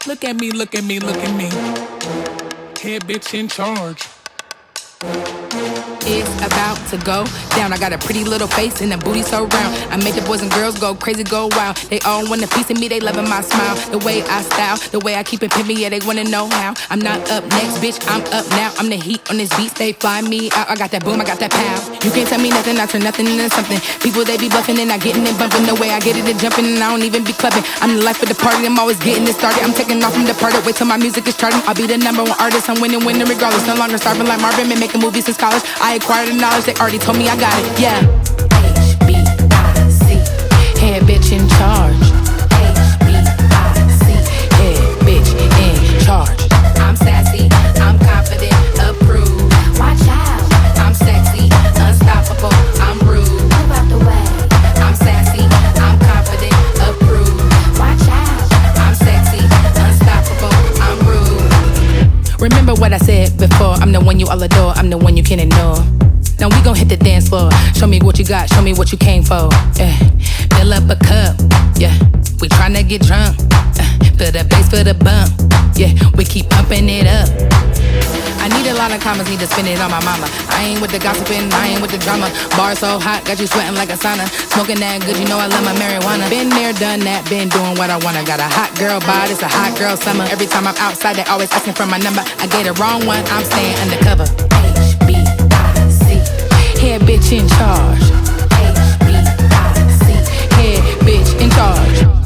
Look at me, look at me, look at me. Head bitch in charge. It's about to go down. I got a pretty little face and a booty so round. I make the boys and girls go crazy, go wild. They all want a piece of me, they loving my smile. The way I style, the way I keep it pimpin', yeah, they wanna know how. I'm not up next, bitch, I'm up now. I'm the heat on this beat, they fly me out. I got that boom, I got that pow. You can't tell me nothing, I turn nothing into something. People, they be bluffin' and I getting it bumpin'. The way I get it and jumpin' and I don't even be clubbin'. I'm the life of the party, I'm always getting it started. I'm taking off from the part, wait till my music is charting. I'll be the #1 artist, I'm winning regardless. No longer starving like Marvin, been making movies since college. I acquired the knowledge, they already told me I got it, yeah. HBIC, head bitch in charge. HBIC, head bitch in charge. I'm sassy, I'm confident, approved. Watch out, I'm sexy, unstoppable, I'm rude. Move out the way. I'm sassy, I'm confident, approved. Watch out, I'm sexy, unstoppable, I'm rude. Remember what I said before, I'm the one you all adore, I'm the one you can't ignore. Now we gon' hit the dance floor. Show me what you got, show me what you came for. Fill up a cup, yeah. We tryna get drunk. Feel the bass, feel the bump. Yeah, we keep pumping it up. I need a lot of commas, need to spend it on my mama. I ain't with the gossiping, I ain't with the drama. Bar so hot, got you sweating like a sauna. Smoking that good, you know I love my marijuana. Been there, done that, been doing what I wanna. Got a hot girl vibe, it's a hot girl summer. Every time I'm outside, they always asking for my number. I get the wrong one, I'm staying undercover. Head bitch in charge. HBIC, head bitch in charge.